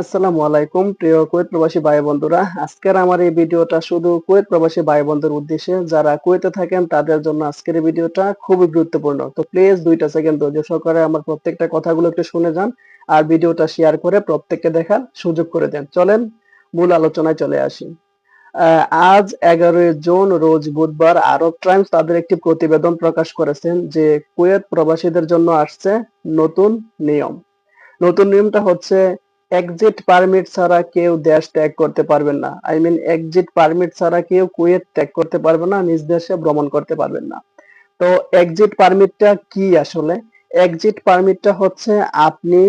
আসসালামু আলাইকুম প্রিয় কুয়েত প্রবাসী ভাই বন্ধুরা। আজকের আমার এই ভিডিওটা শুধু কুয়েত প্রবাসী ভাই বন্ধুর উদ্দেশ্যে। যারা কুয়েতে থাকেন তাদের জন্য আজকের এই ভিডিওটা খুবই গুরুত্বপূর্ণ। তো প্লিজ 2টা সেকেন্ড ধৈর্য সহকারে আমার প্রত্যেকটা কথাগুলো একটু শুনে যান আর ভিডিওটা শেয়ার করে প্রত্যেককে দেখার সুযোগ করে দেন। চলেন মূল আলোচনায় চলে আসি। আজ 11 জুন রোজ বুধবার আরব টাইমস তাদের একটি প্রতিবেদন প্রকাশ করেছেন যে কুয়েত প্রবাসীদের জন্য আসছে নতুন নিয়ম। নতুন নিয়মটা হচ্ছে এক্সিট পারমিট ছাড়া কেউ দেশ ত্যাগ করতে পারবেন না। এক্সিট পারমিট ছাড়া কেউ কুয়েত ত্যাগ করতে পারবে না, নিজ দেশে ভ্রমণ করতে পারবেন না। তো এক্সিট পারমিটটা কি আসলে? এক্সিট পারমিটটা হচ্ছে আপনি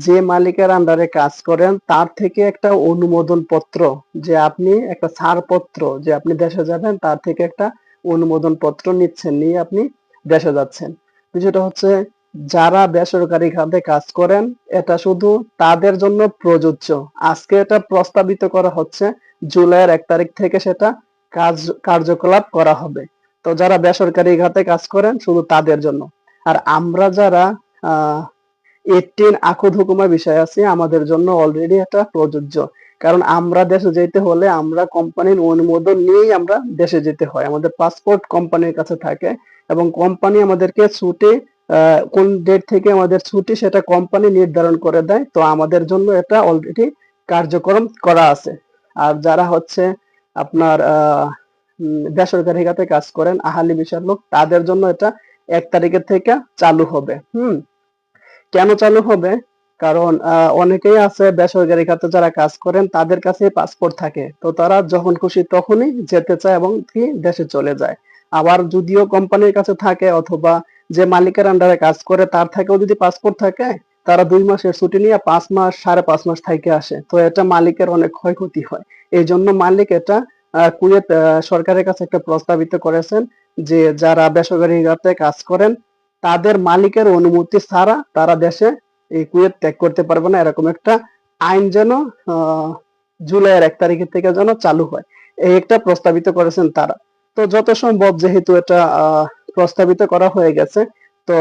যে মালিকের আন্ডারে কাজ করেন তার থেকে একটা অনুমোদন পত্র, যে আপনি একটা ছাড়পত্র যে আপনি দেশে যাবেন তার থেকে একটা অনুমোদন পত্র নিচ্ছেন, নিয়ে আপনি দেশে যাচ্ছেন। বিষয়টা হচ্ছে যারা বেসরকারি খাতে কাজ করেন এটা শুধু তাদের জন্য প্রযোজ্য। আজকে এটা প্রস্তাবিত করা হচ্ছে, জুলাইয়ের 1 তারিখ থেকে সেটা কাজ কার্যকলাপ করা হবে। তো যারা বেসরকারি খাতে কাজ করেন শুধু তাদের জন্য। আর আমরা যারা আহ 18 আখুদ হুকুমা বিষয় আছে আমাদের জন্য অলরেডি এটা প্রযোজ্য। কারণ আমরা দেশে যেতে হলে আমরা কোম্পানির অনুমোদন নিয়েই আমরা দেশে যেতে হয়। আমাদের পাসপোর্ট কোম্পানির কাছে থাকে এবং কোম্পানি আমাদেরকে ছুটি কোন ডেট থেকে আমাদের ছুটি সেটা কোম্পানি নির্ধারণ করে দেয়। তো আমাদের জন্য এটা অলরেডি কার্যক্রম করা আছে। আর যারা হচ্ছে আপনার বেসরকারি খাতে কাজ করেন আহালি বিষয়ের লোক তাদের জন্য এটা 1 তারিখের থেকে চালু হবে। কেন চালু হবে? কারণ অনেকেই আছে বেসরকারি খাতে যারা কাজ করেন তাদের কাছে পাসপোর্ট থাকে। তো তারা যখন খুশি তখনই যেতে চায় এবং কি দেশে চলে যায়। আবার যদিও কোম্পানির কাছে থাকে অথবা যে মালিকের আন্ডারে কাজ করে তার থেকেও যদি পাসপোর্ট থাকে, তারা 2 মাসের ছুটি নিয়ে 5 মাস 5.5 মাস থাইকে আসে। তো এটা মালিকের অনেক ক্ষয়ক্ষতি হয়। এইজন্য মালিক এটা কুয়েত সরকারের কাছে একটা প্রস্তাবিত করেছেন যে যারা বেসরকারি খাতে কাজ করেন তাদের মালিকের অনুমতি ছাড়া তারা দেশে এই কুয়েত ত্যাগ করতে পারবে না, এরকম একটা আইন যেন জুলাইয়ের 1 তারিখের থেকে যেন চালু হয়, এই একটা প্রস্তাবিত করেছেন তারা। তো যত সম্ভব যেহেতু এটা প্রস্তাবিত করা হয়ে গেছে, তো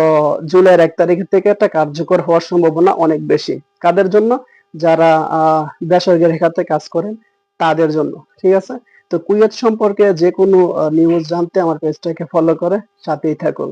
জুলাইয়ের 1 তারিখের থেকে এটা কার্যকর হওয়ার সম্ভাবনা অনেক বেশি। কাদের জন্য? যারা বেসরকারি খাতে কাজ করেন তাদের জন্য। ঠিক আছে? তো কুয়েত সম্পর্কে যে কোনো নিউজ জানতে আমার পেজটাকে ফলো করে সাথেই থাকুন।